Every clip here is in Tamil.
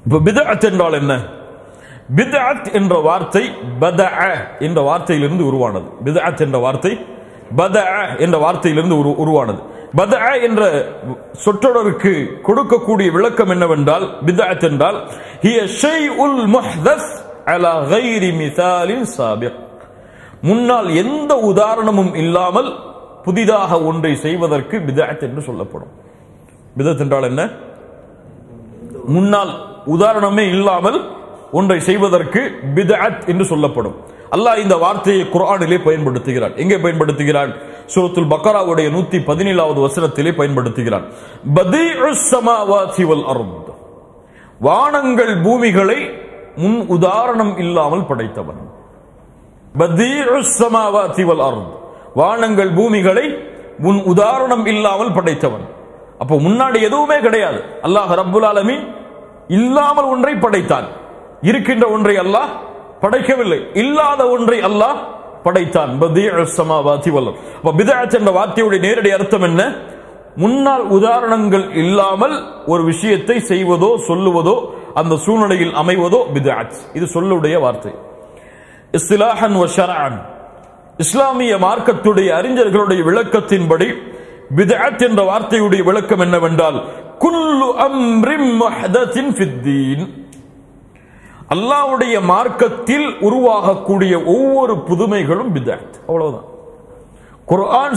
இப்ப பித்அத் என்றால் என்ன? பித்அத் என்ற வார்த்தை பதஅ என்ற வார்த்தையிலிருந்து உருவானது. பித்அத் என்ற வார்த்தை பதஅ என்ற வார்த்தையிலிருந்து உருவானது. பதஅ என்ற சொற்றொடருக்கு கொடுக்கக்கூடிய விளக்கம் என்னவென்றால், பித்அத் என்றால் ஹிய ஷைஉல் முஹ்தஸ் அலா கைரி மிசாலின் சாபிக், முன்னால் எந்த உதாரணமும் இல்லாமல் புதிதாக ஒன்றை செய்வதற்கு பித்அத் என்று சொல்லப்படும். பித்அத் என்றால் என்ன? முன்னால் உதாரணமே இல்லாமல் ஒன்றை செய்வதற்கு பித்அத் என்று சொல்லப்படும். அல்லாஹ் இந்த வார்த்தையை குர்ஆனிலே பயன்படுத்துகிறான். எங்கே பயன்படுத்துகிறான்? சூரத்துல் பக்கராவுடைய 117வது வசனத்திலே பயன்படுத்துகிறான். பதீஉஸ் ஸமாவாதி வல் அர்த், வானங்கள் பூமிகளை முன் உதாரணம் இல்லாமல் படைத்தவன். பதீஉஸ் ஸமாவாதி வல் அர்த், வானங்கள் பூமிகளை முன் உதாரணம் இல்லாமல் படைத்தவன். அப்போ முன்னாடி எதுவுமே கிடையாது. அல்லாஹ் ரப்புல் ஆலமீன் இல்லாமல் ஒன்றை படைத்தான். இருக்கின்ற ஒன்றை அல்லாஹ் படைக்கவில்லை, இல்லாத ஒன்றை அல்லாஹ் படைத்தான். பதீஉஸ் ஸமாவாதி வல் அர்த். அப்ப பித்அத் என்ற வார்த்தையுடைய நேரடி அர்த்தம் என்ன? முன்னால் உதாரணங்கள் இல்லாமல் ஒரு விஷயத்தை செய்வதோ சொல்லுவதோ அந்த சூழ்நிலையில் அமைவதோ பித்அத். இது சொல்லுடைய வார்த்தை. இஸ்திலாஹன் வ ஷர்அன், இஸ்லாமிய மார்க்கத்துடைய அறிஞர்களுடைய விளக்கத்தின்படி பித்அத் என்ற வார்த்தையுடைய விளக்கம் என்னவென்றால், குல்லு அம்ரின் முஹ்தஸின் ஃபித்தீன், அல்லாஹ்வுடைய மார்க்கத்தில் உருவாகக்கூடிய ஒவ்வொரு புதுமைகளும் பித்அத். அவ்வளவுதான். குர்ஆன்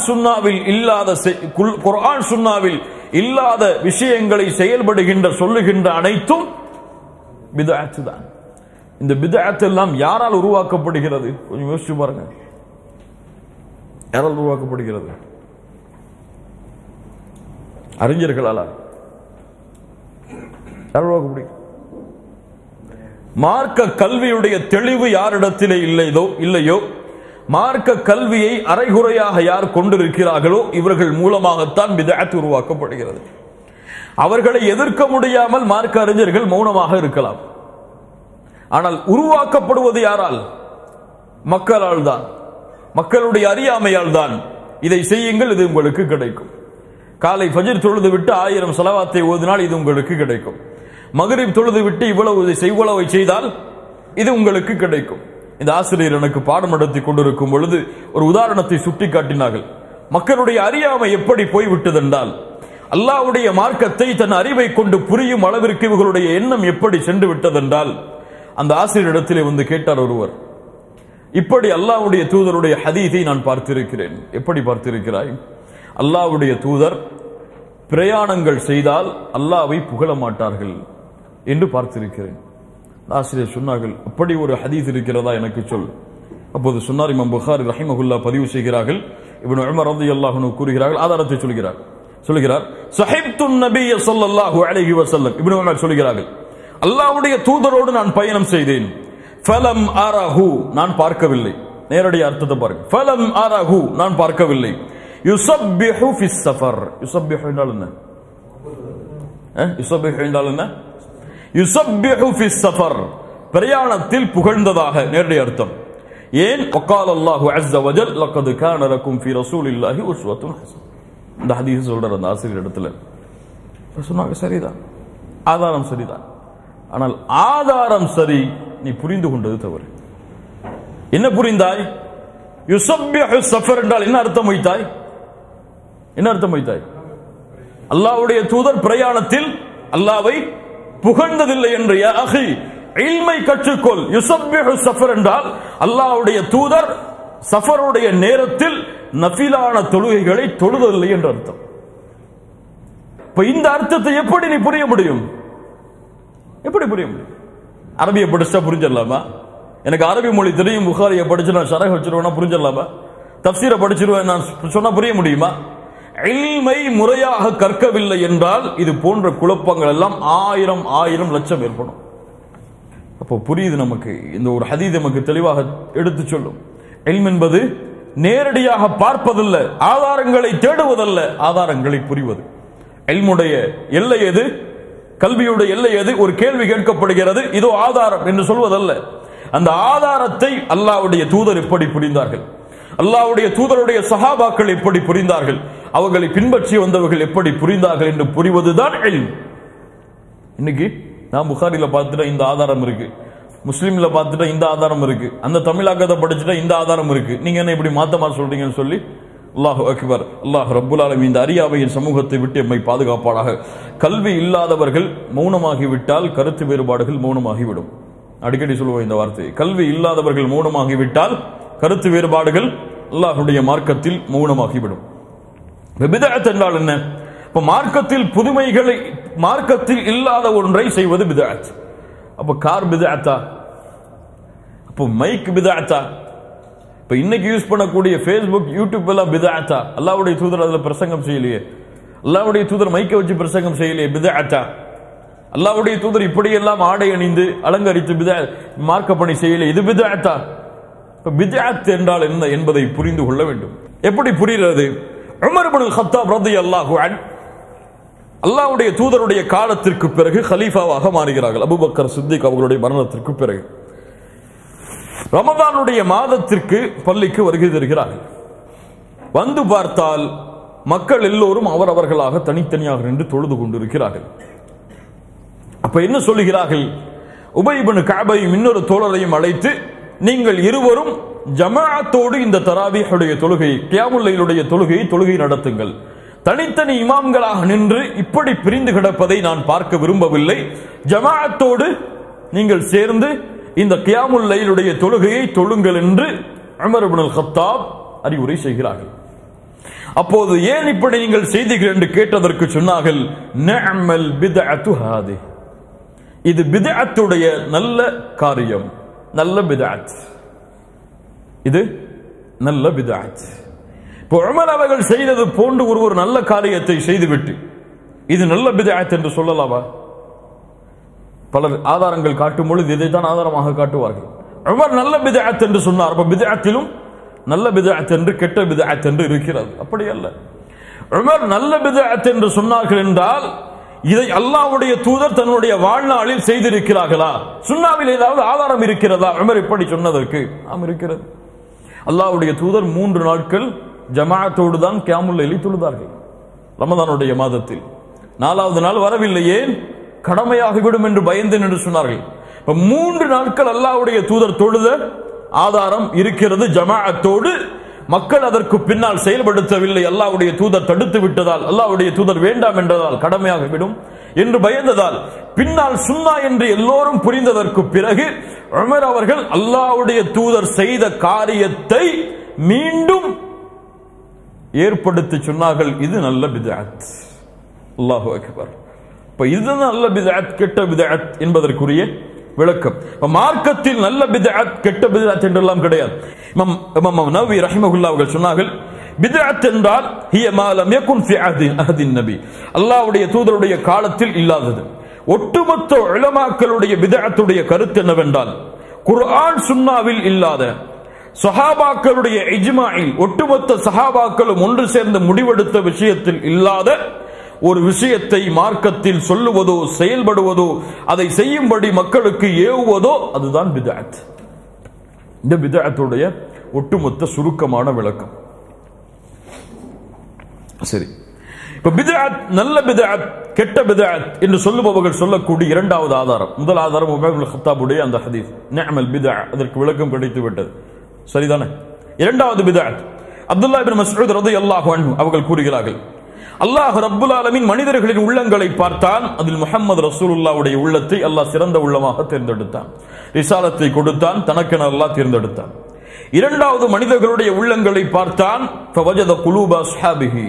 சுன்னாவில் இல்லாத விஷயங்களை செயல்படுகின்ற சொல்லுகின்ற அனைத்தும் பித்அத் தான். இந்த பித்அத் எல்லாம் யாரால் உருவாக்கப்படுகிறது? கொஞ்சம் யோசிச்சு பாருங்க. யாரால் உருவாக்கப்படுகிறது? அறிஞர்களால். யாரால் உருவாக்கப்படுகிறது? மார்க்க கல்வியுடைய தெளிவு யாரிடத்திலே இல்லையோ, மார்க்க கல்வியை அரைகுறையாக யார் கொண்டிருக்கிறார்களோ இவர்கள் மூலமாகத்தான் பித்அத் உருவாக்கப்படுகிறது. அவர்களை எதிர்க்க முடியாமல் மார்க்க அறிஞர்கள் மௌனமாக இருக்கலாம். ஆனால் உருவாக்கப்படுவது யாரால்? மக்களால் தான், மக்களுடைய அறியாமையால் தான். இதை செய்யுங்கள், இது உங்களுக்கு கிடைக்கும். காலை ஃபஜ்ர் தொழுது விட்டு 1000 ஸலவாத்தை ஓதினால் இது உங்களுக்கு கிடைக்கும். மக்ரிப் தொழுது விட்டு இவ்வளவு செய்தால் இது உங்களுக்கு கிடைக்கும். இந்த ஆசிரியர் எனக்கு பாடம் நடத்தி கொண்டிருக்கும் பொழுது ஒரு உதாரணத்தை சுட்டி காட்டினார்கள். மக்களுடைய அறியாமை எப்படி போய்விட்டதென்றால், அல்லாஹ்வுடைய மார்க்கத்தை தன் அறிவை கொண்டு புரியும் அளவிற்கு இவர்களுடைய எண்ணம் எப்படி சென்று விட்டதென்றால், அந்த ஆசிரியரிடத்திலே வந்து கேட்டார் ஒருவர், இப்படி அல்லாஹ்வுடைய தூதருடைய ஹதீஸை நான் பார்த்திருக்கிறேன். எப்படி பார்த்திருக்கிறாய்? அல்லாஹ்வுடைய தூதர் பிரயாணங்கள் செய்தால் அல்லாஹ்வை புகழ மாட்டார்கள் என்று பார்த்திருக்கிறேன். ஆசிரியர் சொன்னார்கள், அப்படி ஒரு ஹதீஸ் இருக்கிறதா எனக்கு சொல். அப்போது சொன்னார், இமாம் புகாரி ரஹிமஹுல்லாஹ் பதிவு செய்கிறார்கள், இப்னு உமர் ரலியல்லாஹு அன்ஹு கூறுகிறார்கள், ஆதாரத்தை சொல்கிறார் ஸஹிப்துன் நபிய ஸல்லல்லாஹு அலைஹி வஸல்லம். இப்னு உமர் சொல்கிறார்கள், அல்லாஹ்வுடைய தூதரோடு நான் பயணம் செய்தேன். ஃபலம் அரஹு, நான் பார்க்கவில்லை. நேரடி அர்த்தத்தை பாருங்க. ஃபலம் அரஹு, நான் பார்க்கவில்லை. யுஸப்பிஹு ஃபிஸ் ஸஃபர், யுஸப்பிஹு என்றால் என்ன? யுஸப்பிஹு என்றால் என்ன? யுஸப்பிஹு ஃபிஸ் ஸஃபர், பிரயாணத்தில் புகழ்ந்ததாக நேரடி அர்த்தம். ஏன்? வகால அல்லாஹு அஸ்ஸ வஜல் லகத் கான லகும் ஃபீ ரசூலில்லாஹி உஸ்வத்துன் ஹஸன். இந்த ஹதீஸ் சொல்ற அந்த ஆசிரியர் இடத்துல சொன்னாங்க, சரிதான், ஆதாரம் சரிதான். ஆனால் ஆதாரம் சரி, நீ புரிந்து கொண்டது தவறு. என்ன புரிந்தாய்? யுஸப்பிஹு ஸஃபர் என்றால் என்ன அர்த்தம் வைத்தாய்? என்ன அர்த்தம் வைத்தாய்? அல்லாஹ்வுடைய தூதர் பிரயாணத்தில் அல்லாஹ்வை புகழ்ந்ததில்லை என்று. யா அஹி, இல்மை கற்றுக்கொள். யுஸப்பிஹு ஸஃபர் என்றால் அல்லாஹ்வுடைய தூதர் சஃபருடைய நேரத்தில் நஃபிலான தொழுகைகளை தொழுததில்லை என்று அர்த்தம். இப்ப இந்த அர்த்தத்தை எப்படி நீ புரிய முடியும்? எப்படி புரிய முடியும்? அரபியை படிச்சா புரிஞ்சிடலாமா? எனக்கு அரபி மொழி தெரியும், புகாரியை படிச்சு நான் ஷரஹ் வச்சிருவேன்னா புரிஞ்சிடலாமா? தஃப்சீரை படிச்சிருவேன் நான் சொன்னா புரிய முடியுமா? இல்மை முறையாக கற்கவில்லை என்றால் இது போன்ற குழப்பங்கள் எல்லாம் 1000 லட்சம் ஏற்படும். அப்போ புரியுது நமக்கு. இந்த ஒரு ஹதீஸ் நமக்கு தெளிவாக எடுத்து சொல்லும். இல்ம் என்பது நேரடியாக பார்ப்பதல்ல, ஆதாரங்களை தேடுவதல்ல, ஆதாரங்களை புரிவது. இல்முடைய எல்லை எது? கல்வியுடைய எல்லை எது? ஒரு கேள்வி கேட்கப்படுகிறது, இதோ ஆதாரம் என்று சொல்வதல்ல. அந்த ஆதாரத்தை அல்லாஹ்வுடைய தூதர் எப்படி புரிந்தார்கள், அல்லாஹ்வுடைய தூதருடைய சஹாபாக்கள் எப்படி புரிந்தார்கள், அவர்களை பின்பற்றி வந்தவர்கள் எப்படி புரிந்தார்கள் என்று புரிவதுதான் இல்ம். இன்னைக்கு நான் புகாரில பார்த்துட்டா இந்த ஆதாரம் இருக்கு, முஸ்லீம்ல பார்த்துட்டா இந்த ஆதாரம் இருக்கு, அந்த தமிழாக்கத்தை படிச்சுட்டா இந்த ஆதாரம் இருக்கு, நீங்க என்ன இப்படி மாத்தமா சொல்றீங்கன்னு சொல்லி அல்லாஹு அக்பர். அல்லாஹ் ரப்புல் ஆலமீன் இந்த அறியாமையின் சமூகத்தை விட்டு எம்மை பாதுகாப்பாளாக. கல்வி இல்லாதவர்கள் மௌனமாகிவிட்டால் கருத்து வேறுபாடுகள் மௌனமாகிவிடும். அடிக்கடி சொல்லுவோம் இந்த வார்த்தையை. கல்வி இல்லாதவர்கள் மௌனமாகிவிட்டால் கருத்து வேறுபாடுகள் அல்லாஹ்வுடைய மார்க்கத்தில் மௌனமாகிவிடும். பித்அத் என்றால் என்ன? இப்ப மார்க்கத்தில் புதுமைகளை, மார்க்கத்தில் இல்லாத ஒன்றை செய்வது பித்அத். அப்ப கார் பித்அத்தா? அப்போ மைக் பித்அத்தா? இப்ப இன்னைக்கு யூஸ் பண்ணக்கூடிய ஃபேஸ்புக், யூடியூப் எல்லாம் பித்அத்தா? அல்லாஹ்வுடைய தூதர் அதுல பிரசங்கம் செய்யலையே, அல்லாஹ்வுடைய தூதர் மைக்கை வச்சு பிரசங்கம் செய்யலையே, பித்அத்தா? அல்லாஹ்வுடைய தூதர் இப்படி எல்லாம் ஆடை அணிந்து அலங்கரித்து மார்க்க பணி செய்யலையே, இது பித்அத்தா? இப்ப பித்அத் என்றால் என்ன என்பதை புரிந்து கொள்ள வேண்டும். எப்படி புரிகிறது? உமர் இப்னு கத்தாப் ரலியல்லாஹு அன்ஹு அல்லாஹ்வுடைய தூதருடைய காலத்திற்கு பிறகு கலீஃபாவாக மாறுகிறார்கள். அபூபக்கர் சித்திக் அவர்களுடைய மரணத்திற்கு பிறகு ரமதானுடைய மாதத்திற்கு பள்ளிக்கு வருகை தருகிறார்கள். வந்து பார்த்தால் மக்கள் எல்லோரும் அவரவர்களாக தனித்தனியாக நின்று தொழுது கொண்டிருக்கிறார்கள். அப்ப என்ன சொல்லுகிறார்கள்? உபய் இப்னு கஅபையும் இன்னொரு தோழரையும் அழைத்து, நீங்கள் இருவரும் ஜமாஅத்தோடு இந்த தராவீஹுடைய தொழுகை, கியாமுல் லைலுடைய தொழுகை நடத்துங்கள். தனித்தனி இமாம்களாக நின்று இப்படி பிரிந்து கிடப்பதை நான் பார்க்க விரும்பவில்லை. ஜமாஅத்தோடு நீங்கள் சேர்ந்து இந்த கியாமுல் லைலுடைய தொழுகையை தொழுங்கள் என்று உமர் இப்னு கத்தாப் அறிவுரை செய்கிறார்கள். அப்போது ஏன் இப்படி நீங்கள் செய்தீர்கள் என்று கேட்டதற்கு சொன்னார்கள், நிஅமல் பித்அத்து ஹாதி, இது பித்அத்துடைய நல்ல காரியம், நல்ல பித்அத், இது நல்ல பித்அத். இப்போ உமர் அவர்கள் செய்தது போன்று ஒரு நல்ல காரியத்தை செய்துவிட்டு இது நல்ல பித்அத் என்று சொல்லலாமா? பலர் ஆதாரங்கள் காட்டும் பொழுது இதைத்தான் ஆதாரமாக காட்டுவார்கள். உமர் நல்ல பித்அத் என்று சொன்னார். அப்ப பித்அத்திலும் நல்ல பித்அத் என்று கெட்ட பித்அத் என்று இருக்கிறது. அப்படி அல்ல. உமர் நல்ல பித்அத் என்று சொன்னார்கள் என்றால் இதை அல்லாஹ்வுடைய தூதர் தன்னுடைய வாழ்நாளில் செய்திருக்கிறார்களா? சுன்னாவில் ஏதாவது ஆதாரம் இருக்கிறதா உமர் இப்படி சொன்னதற்கு? ஆம், இருக்கிறது. அல்லாஹ்வுடைய தூதர் 3 நாட்கள் ஜமாஅத்தோடு தான் கியாமுல் லைல் தொழுதார்கள் ரமதானுடைய மாதத்தில். 4வது நாள் வரவில்லை, ஏன்? கடமையாகிவிடும் என்று பயந்து என்று சொன்னார்கள். 3 நாட்கள் அல்லாஹ்வுடைய தூதர் தொழுத ஆதாரம் இருக்கிறது ஜமாஅத்தோடு. மக்கள் அதற்கு பின்னால் செயல்படுத்தவில்லை, அல்லாஹ்வுடைய தூதர் தடுத்து விட்டதால், அல்லாஹ்வுடைய தூதர் வேண்டாம் என்றதால், கடமையாகிவிடும் என்று பயந்ததால், பின்னால் சுன்னா என்று எல்லோரும் புரிந்ததற்கு பிறகு உமர் அவர்கள் அல்லாஹ்வுடைய தூதர் செய்த காரியத்தை மீண்டும் ஏற்படுத்தி சொன்னார்கள், இது நல்ல பித்அத். அல்லாஹு அக்பர். இப்ப இது நல்ல பித்அத், கெட்ட பித்அத் என்பதற்குரிய விளக்கம். மார்க்கத்தில் நல்ல பித்அத் கெட்ட பித்அத் என்றெல்லாம் கிடையாது. இமாம் நவவி ரஹிமஹுல்லாஹ் அவர்கள் சொன்னார்கள், பித்அத் என்றால் ஹிய மா லம் யகுன் ஃபி அஹதின் நபி, அல்லாஹ்வுடைய தூதருடைய காலத்தில் இல்லாதது. ஒட்டுமொத்த உலமாக்களுடைய பித்அத்துடைய கருத்து என்னவென்றால், குர்ஆன் சுன்னாவில் இல்லாத, சஹாபாக்களுடைய இஜ்மாஇல் ஒட்டுமொத்த சஹாபாக்களும் ஒன்று சேர்ந்து முடிவெடுத்த விஷயத்தில் இல்லாத ஒரு விஷயத்தை மார்க்கத்தில் சொல்லுவதோ செயல்படுவதோ அதை செய்யும்படி மக்களுக்கு ஏவுவதோ அதுதான் பித்அத். இந்த பித்அத்துடைய ஒட்டுமொத்த சுருக்கமான விளக்கம். சரி, இப்ப பித்அத், நல்ல பித்அத், கெட்ட பித்அத் என்று சொல்லுபவர்கள் சொல்லக்கூடிய 2வது ஆதாரம். முதல் ஆதாரம் உமர் இப்னு கத்தாபுடைய அந்த ஹதீஸ், நிஅமல் பித்அ, அதற்கு விளக்கம் கிடைத்து விட்டது, சரிதானே? 2வது பித்அத், அப்துல்லாஹ் இப்னு மஸ்ஊத் ரலியல்லாஹு அன்ஹு அவர்கள் கூறுகிறார்கள், அல்லாஹ் ரப்புல் ஆலமீன் மனிதர்களின் உள்ளங்களை பார்த்தான், அதில் முஹம்மது ரசூலுல்லாஹ்வுடைய உள்ளத்தை அல்லாஹ் சிறந்த உள்ளமாக தேர்ந்தெடுத்தான், ரிசாலத்தை கொடுத்தான், தனக்கென அல்லாஹ் தேர்ந்தெடுத்தான். 2வது மனிதர்களுடைய உள்ளங்களை பார்த்தான், ஃபவஜத குலூப அஸ்ஹாபிஹி,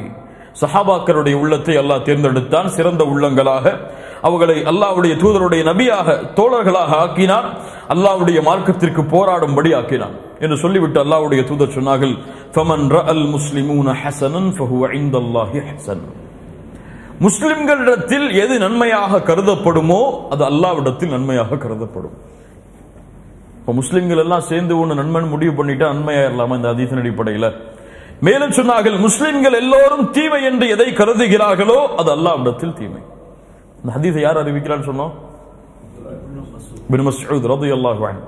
சஹாபாக்களுடைய உள்ளத்தை அல்லாஹ் தேர்ந்தெடுத்தான், சிறந்த உள்ளங்களாக அவர்களை அல்லாஹ்வுடைய தூதருடைய நபியாக, தோழர்களாக ஆக்கினான், அல்லாஹ்வுடைய மார்க்கத்திற்கு போராடும்படி ஆக்கினான் என்று சொல்லிவிட்டு அல்லாஹ்வுடைய தூதர் சொன்னார்கள், ஃபமன் ரஅல் முஸ்லிமூன ஹஸனன் ஃபஹுவ இன்தல்லாஹி ஹஸன், முஸ்லிம்களிடத்தில் எது நன்மையாக கருதப்படுமோ அது அல்லாஹ்விடத்தில் நன்மையாக கருதப்படும். இப்ப முஸ்லிம்கள் எல்லாம் சேர்ந்து ஒன்று நன்மைன்னு முடிவு பண்ணிட்டா நன்மையாயிரலாமா இந்த ஹதீஸின் அடிப்படையில்? மேலும் சொன்னார்கள், முஸ்லிம்கள் எல்லோரும் தீமை என்று எதை கருதுகிறார்களோ அது அல்லாஹ்விடத்தில் தீமை. இந்த ஹதீஸை யார் அறிவிக்கிறான்னு சொன்னோம்? இப்னு மஸ்ஊத் ரலியல்லாஹு அன்ஹு.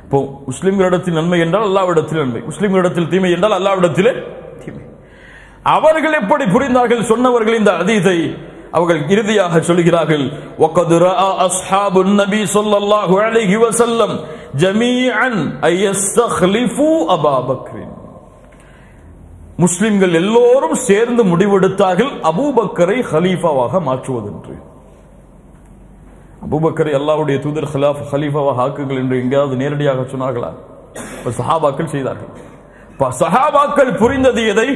இப்போ முஸ்லிம்களிடத்தில் நன்மை என்றால் அல்லாஹ்விடத்தில் நன்மை, முஸ்லிம்களிடத்தில் தீமை என்றால் அல்லாஹ்விடத்திலே தீமை. அவர்கள் எப்படி புரிந்தார்கள் சொன்னவர்கள் இந்த ஹதீஸை? அவர்கள் இறுதியாக சொல்கிறார்கள் வகத் ரஆ அஸ்ஹாபுன் நபி ஸல்லல்லாஹு அலைஹி வஸல்லம் ஜமீஅன் அயஸ்தக்லிஃபு அபூ பக்ர். முஸ்லிம்கள் எல்லோரும் சேர்ந்து முடிவெடுத்தார்கள் அபூபக்கரை ஹலீஃபாவாக மாற்றுவதென்று. அபூபக்கரை அல்லாஹ்வுடைய தூதர் ஹலீஃபாவாக ஆக்குங்கள் என்று எங்கேயாவது நேரடியாக சொன்னார்களா? சஹாபாக்கள் செய்தார்கள். சஹாபாக்கள் புரிந்தது எதை?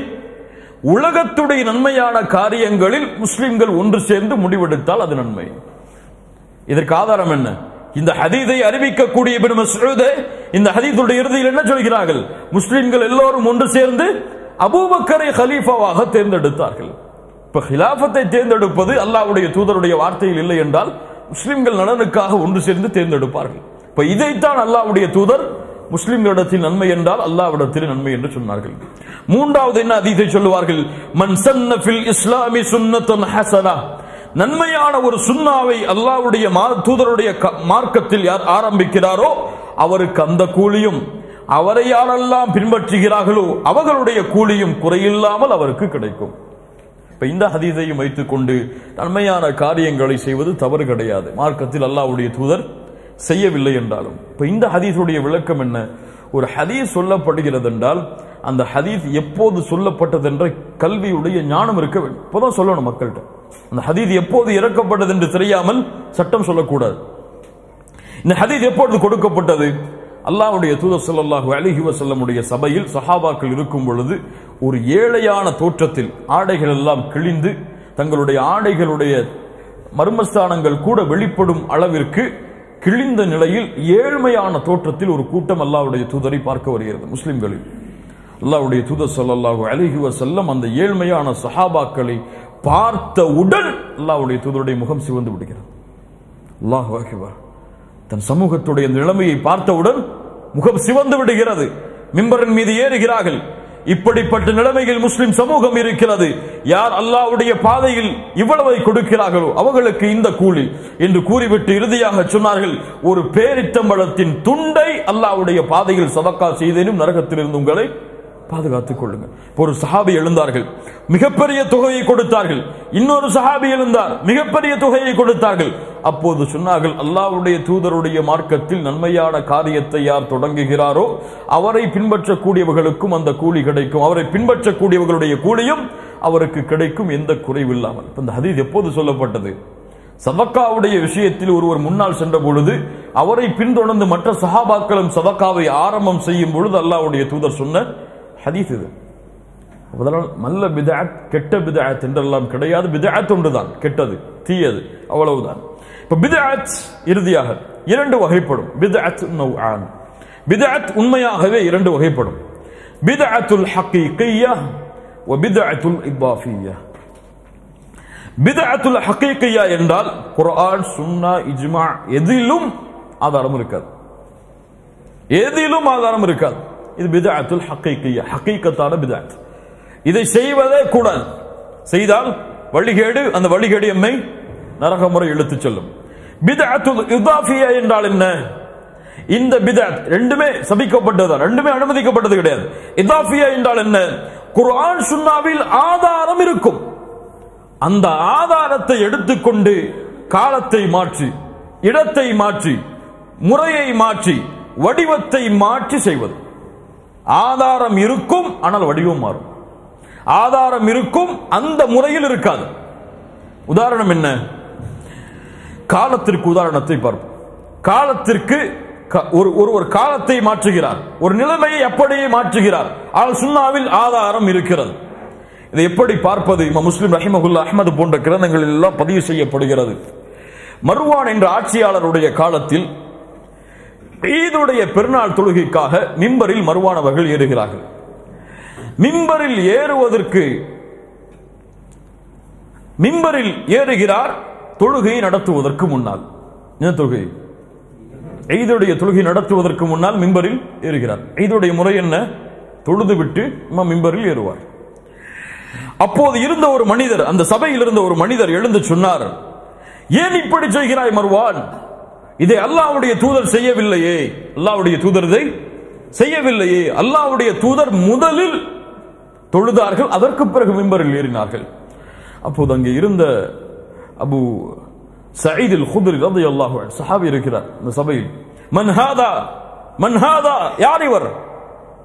உலகத்துடைய நன்மையான காரியங்களில் முஸ்லிம்கள் ஒன்று சேர்ந்து முடிவெடுத்தால் அது நன்மை. இதற்கு ஆதாரம் என்ன? இந்த ஹதீஸை அறிவிக்கக்கூடிய இப்னு மஸ்ஊத் இந்த ஹதீஸுடைய இறுதியில் என்ன சொல்கிறார்கள்? முஸ்லிம்கள் எல்லோரும் ஒன்று சேர்ந்து அபூபக்கரை கலீஃபாவாக தேர்ந்தெடுத்தார்கள். இப்ப ஹிலாஃபத்தை தேர்ந்தெடுப்பது அல்லாஹ்வுடைய தூதருடைய வார்த்தையில் இல்லை என்றால் முஸ்லிம்கள் நலனுக்காக ஒன்று சேர்ந்து தேர்ந்தெடுப்பார்கள். இப்ப இதைத்தான் அல்லாஹ்வுடைய தூதர் முஸ்லிம்களிடத்தில் நன்மை என்றால் அல்லாஹ்விடத்தில் நன்மை என்று சொன்னார்கள். மூன்றாவது என்ன ஹதீஸை சொல்லுவார்கள்? மன் சன்ன ஃபில் இஸ்லாமி சுன்னத்தன் ஹஸனா. நன்மையான ஒரு சுன்னாவை அல்லாஹ்வுடைய தூதருடைய மார்க்கத்தில் யார் ஆரம்பிக்கிறாரோ அவருக்கு அந்த கூலியும், அவரை யாரெல்லாம் பின்பற்றுகிறார்களோ அவர்களுடைய கூலியும் குறையில்லாமல் அவருக்கு கிடைக்கும். இப்ப இந்த ஹதீஸையும் வைத்துக் கொண்டு நன்மையான காரியங்களை செய்வது தவறு கிடையாது, மார்க்கத்தில் அல்லாஹ்வுடைய தூதர் செய்யவில்லை என்றாலும். இப்ப இந்த ஹதீஸுடைய விளக்கம் என்ன? ஒரு ஹதீஸ் சொல்லப்படுகிறது என்றால் அந்த ஹதீஸ் எப்போது சொல்லப்பட்டது என்ற கல்வியுடைய ஞானம் இருக்க வேண்டும். இப்போதான் சொல்லணும் மக்கள்கிட்ட. அந்த ஹதீஸ் எப்போது இறக்கப்பட்டது என்று தெரியாமல் சட்டம் சொல்லக்கூடாது. இந்த ஹதீஸ் எப்போது கொடுக்கப்பட்டது? அல்லாஹ்வுடைய தூதர் ஸல்லல்லாஹு அலைஹி வஸல்லமுடைய சபையில் சஹாபாக்கள் இருக்கும் பொழுது ஒரு ஏழையான தோற்றத்தில் ஆடைகள் எல்லாம் கிழிந்து தங்களுடைய ஆடைகளுடைய மர்மஸ்தானங்கள் கூட வெளிப்படும் அளவிற்கு கிழிந்த நிலையில் ஏழ்மையான தோற்றத்தில் ஒரு கூட்டம் அல்லாஹ்வுடைய தூதரை பார்க்க வருகிறது. முஸ்லிம்களில் அல்லாஹ்வுடைய தூதர் ஸல்லல்லாஹு அலைஹி வஸல்லம் அந்த ஏழ்மையான சஹாபாக்களை பார்த்தவுடன் அல்லாஹ்வுடைய தூதருடைய முகம் சிவந்து விடுகிறது. அல்லாஹு அக்பர். தன் சமூகத்துடைய நிலைமையை பார்த்தவுடன் முகம் சிவந்து விடுகிறது. மிம்பரின் மீது ஏறுகிறார்கள். இப்படிப்பட்ட நிலைமையில் முஸ்லிம் சமூகம் இருக்கிறது. யார் அல்லாஹ்வுடைய பாதையில் இவ்வளவை கொடுக்கிறார்களோ அவர்களுக்கு இந்த கூலி என்று கூறிவிட்டு இறுதியாக சொன்னார்கள், ஒரு பேரித்தம்பழத்தின் துண்டை அல்லாஹ்வுடைய பாதையில் சதக்கா செய்தேனும் நரகத்திலிருந்து உங்களை பாதுகாத்துக் கொள்ளுங்கள். ஒரு சஹாபி எழுந்தார்கள், மிகப்பெரிய தொகையை கொடுத்தார்கள். இன்னொரு சஹாபி எழுந்தார், மிகப்பெரிய தொகையை கொடுத்தார்கள். அப்போது சொன்னார்கள், அல்லாஹ்வுடைய தூதருடைய மார்க்கத்தில் நன்மையான காரியத்தை யார் தொடங்குகிறாரோ அவரை பின்பற்றக்கூடியவர்களுக்கும் அந்த கூலி கிடைக்கும், அவரை பின்பற்றக்கூடியவர்களுடைய கூலியும் அவருக்கு கிடைக்கும், எந்த குறைவில்லாமல். இந்த ஹதீஸ் எப்போது சொல்லப்பட்டது? சதக்காவுடைய விஷயத்தில் ஒருவர் முன்னால் சென்ற பொழுது அவரை பின்தொடர்ந்து மற்ற சஹாபாக்களும் சதக்காவை ஆரம்பம் செய்யும் பொழுது அல்லாஹ்வுடைய தூதர் சொன்ன ஹதீஸ் இது. அதனால் நல்ல பித்அத் கெட்ட பித்அத் என்றெல்லாம் கிடையாது. பித்அத் ஒன்றுதான், கெட்டது தீயது அவ்வளவுதான். இப்ப பித்அத் இறுதியாக இரண்டு வகைப்படும். பித்அத் நௌஆன். பித்அத் உண்மையாகவே இரண்டு வகைப்படும். பித்அத்துல் ஹகீகிய்யா வ பித்அத்துல் இபாஃபிய்யா. பித்அத்துல் ஹகீகிய்யா என்றால் குர்ஆன் சுன்னா இஜ்மா எதிலும் ஆதாரம் இருக்காது, எதிலும் ஆதாரம் இருக்காது. இது பித்அத்துல் ஹகீகிய்யா, ஹகீகத்தான பித்அத். இதை செய்வதே கூடாது, செய்தால் வழிகேடு, அந்த வழிகேடு எம்மை நரக முறை இழுத்துச் செல்லும். பித்அத்துல் இதாஃபியா என்றால் என்ன? இந்த பித்அத் ரெண்டுமே சபிக்கப்பட்டதுதான், ரெண்டுமே அனுமதிக்கப்பட்டது கிடையாது. இதாஃபியா என்றால் என்ன? குர்ஆன் சுன்னாவில் ஆதாரம் இருக்கும், அந்த ஆதாரத்தை எடுத்துக்கொண்டு காலத்தை மாற்றி, இடத்தை மாற்றி, முறையை மாற்றி, வடிவத்தை மாற்றி செய்வது. ஆதாரம் இருக்கும் ஆனால் வடிவம் மாறும். ஆதாரம் இருக்கும், அந்த முறையில் இருக்காது. உதாரணம் என்ன? காலத்திற்கு உதாரணத்தை பார்ப்போம். காலத்திற்கு ஒருவர் காலத்தை மாற்றுகிறார், ஒரு நிலைமையை அப்படியே மாற்றுகிறார், ஆனால் சுன்னாவில் ஆதாரம் இருக்கிறது. இதை எப்படி பார்ப்பது? இமாம் முஸ்லிம் ரஹிமஹுல்லாஹ், அஹ்மது போன்ற கிரந்தங்களில் எல்லாம் பதிவு செய்யப்படுகிறது. மர்வான் என்ற ஆட்சியாளருடைய காலத்தில் ஈதுடைய பெருநாள் தொழுகைக்காக மிம்பரில் மர்வான் அவர்கள் ஏறுகிறார்கள். மிம்பரில் ஏறுவதற்கு மிம்பரில் ஏறுகிறார் தொழுகையை நடத்துவதற்கு முன்னால். என்ன தொழுகை? ஈதுடைய தொழுகை நடத்துவதற்கு முன்னால் மிம்பரில் ஏறுகிறார். ஈதுடைய முறை என்ன? தொழுது விட்டு மிம்பரில் ஏறுவார். அப்போது இருந்த ஒரு மனிதர், அந்த சபையில் இருந்த ஒரு மனிதர் எழுந்து சொன்னார், ஏன் இப்படி செய்கிறாய் மர்வான்? இதை அல்லாஹ்வுடைய தூதர் செய்யவில்லையே, அல்லாஹ்வுடைய தூதர் இதை செய்யவில்லையே. அல்லாஹ்வுடைய தூதர் முதலில் தொழுதார்கள், அதற்கு பிறகு மிம்பரில் ஏறினார்கள். அப்போது அங்கே இருந்த அபு சயீத் அல் குத்ரி ரலியல்லாஹு அன்ஹு சஹாபி இருக்கிறார் இந்த சபையில். மன் ஹாதா யார் இவர்?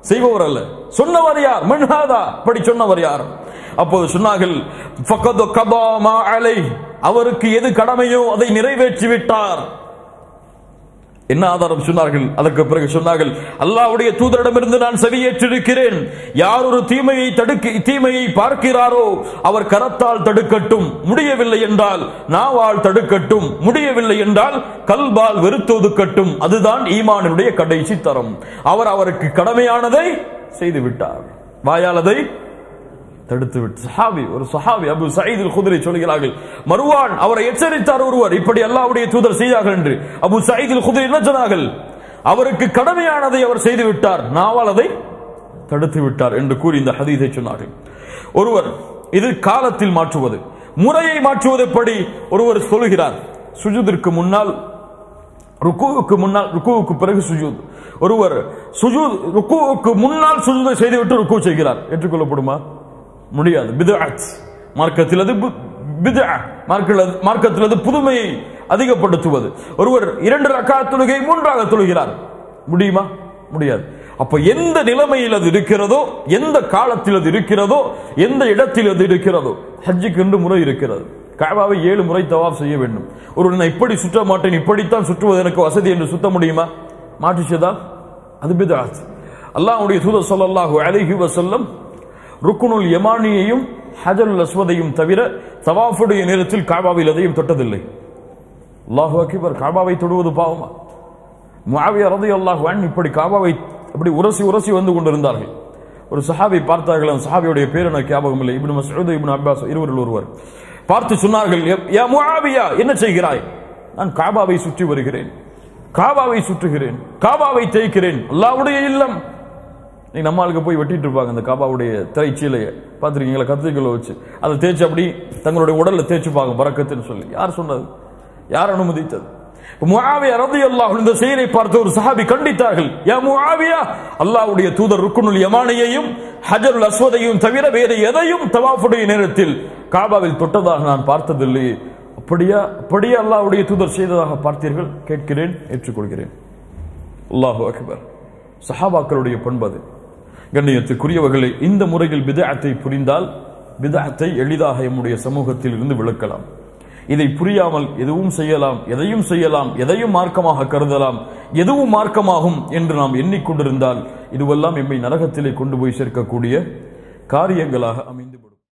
செய்பவர் அல்ல, சொன்னவர் யார்? மன் ஹாதா படி சொன்னவர் யார்? அப்போது சொன்னார்கள் ஃபகத் கபா மா அலைஹி, அவருக்கு எது கடமையோ அதை நிறைவேற்றி விட்டார். என்ன ஆதாரம் சொன்னார்கள்? அதற்கு பிறகு சொன்னார்கள், அல்லாஹ்வுடைய தூதரிடமிருந்து நான் செவியேற்றிருக்கிறேன், யார் ஒரு தீமையை பார்க்கிறாரோ அவர் கரத்தால் தடுக்கட்டும், முடியவில்லை என்றால் நாவால் தடுக்கட்டும், முடியவில்லை என்றால் கல்பால் வெறுத்து ஒதுக்கட்டும், அதுதான் ஈமானுடைய கடைசி தரம். அவருக்கு கடமையானதை செய்து விட்டார், வாயாலதை தடுத்து விட்டு. ஒரு சஹாபி அபு சயீத் அல் குத்ரி சொல்கிறார்கள், மர்வான் அவரை எச்சரித்தார் ஒருவர், இப்படி அல்லாஹ்வுடைய தூதர் செய்தார்கள் என்று. அபு சயீத் அல் குத்ரி என்ன சொன்னார்கள்? அவருக்கு கடமையானதை அவர் செய்து விட்டார், நாவால் அதை தடுத்து விட்டார் என்று கூறி இந்த ஹதீஸை சொன்னார்கள். ஒருவர் இது காலத்தில் மாற்றுவது, முறையை மாற்றுவது எப்படி? ஒருவர் சொல்கிறார் சுஜூதிற்கு முன்னால், ருக்குவுக்கு பிறகு சுஜூத். ஒருவர் ருக்குவுக்கு முன்னால் சுஜூதை செய்துவிட்டு ருக்கு செய்கிறார், ஏற்றுக்கொள்ளப்படுமா? முடியாது. பித்அத், மார்க்கத்தில் அது பித்அ, மார்க்கத்தில் அது புதுமையை அதிகப்படுத்துவது. ஒருவர் 2 ரக்காத் தொழுகை 3ஆக தொழுகிறார், முடியுமா? முடியாது. அப்ப எந்த நிலைமையில் அது இருக்கிறதோ, எந்த காலத்தில் அது இருக்கிறதோ, எந்த இடத்தில் அது இருக்கிறதோ, ஹஜ்ஜுக்கு என்று முறை இருக்கிறது. கஅபாவை 7 முறை தவாப் செய்ய வேண்டும். ஒருவர் நான் இப்படி சுற்ற மாட்டேன், இப்படித்தான் சுற்றுவது எனக்கு வசதி என்று சுத்த முடியுமா? மாற்றிச்சதால் அது பித்அத். அல்லாஹ்வுடைய தூதர் ஸல்லல்லாஹு அலைஹி வஸல்லம் ருக்குனுல் யமானியையும் ஹஜருல் அஸ்வதையும் தவிர தவாஃபுடைய நேரத்தில் கஅபாவில் எதையும் தொட்டதில்லை. அல்லாஹு அக்பர். கஅபாவை தொடுவது பாவமா? முஆவியா ரலியல்லாஹு அன்ஹு இப்படி கஅபாவை அப்படி உரசி வந்து கொண்டிருந்தார்கள். ஒரு சஹாபி பார்த்தார்கள், அந்த சஹாபியுடைய பேர் எனக்கு ஞாபகம் இல்லை, இப்னு மஸ்ஊத் இப்னு அப்பாஸ் இருவரில் ஒருவர். பார்த்து சொன்னார்கள், யா முஆவியா என்ன செய்கிறாய்? நான் கஅபாவை சுற்றி வருகிறேன், கஅபாவை சுற்றுகிறேன், கஅபாவை தேய்க்கிறேன், அல்லாஹ்வுடைய இல்லம். நீ நம்மளுக்கு போய் வெட்டிட்டு இருப்பாங்க அந்த கஅபாவுடைய திரைச்சீலையை, பார்த்துருக்கீங்களா? கத்திரிக்கோலை வச்சு அதை தேய்ச்சி அப்படி தங்களுடைய உடல்ல தேய்ச்சுப்பாங்க பரக்கத்துன்னு சொல்லி. யார் சொன்னது? யார் அனுமதித்தது? முஆவியா ரலியல்லாஹு அன்ஹு இந்த செயலை பார்த்து ஒரு சஹாபி கண்டித்தார்கள், யா முஆவியா, அல்லாஹ்வுடைய தூதர் ருக்குனுல் யமானியையும் ஹஜருல் அஸ்வதையும் தவிர வேறு எதையும் தவாஃபுடைய நேரத்தில் கஅபாவில் தொட்டதாக நான் பார்த்ததில்லை. அப்படியே அல்லாஹ்வுடைய தூதர் செய்ததாக பார்த்தீர்கள்? கேட்கிறேன், ஏற்றுக்கொள்கிறேன். அல்லாஹு அக்பர். சஹாபாக்களுடைய பண்பது. கண்ணியத்துக்குரியவர்களை, இந்த முறையில் பித்அத்தை புரிந்தால் பித்அத்தை எளிதாக நம்முடைய சமூகத்தில் இருந்து விளக்கலாம். இதை புரியாமல் எதுவும் செய்யலாம், எதையும் செய்யலாம், எதையும் மார்க்கமாக கருதலாம், எதுவும் மார்க்கமாகும் என்று நாம் எண்ணிக்கொண்டிருந்தால் இதுவெல்லாம் எம்மை நரகத்திலே கொண்டு போய் சேர்க்கக்கூடிய காரியங்களாக அமைந்துவிடும்.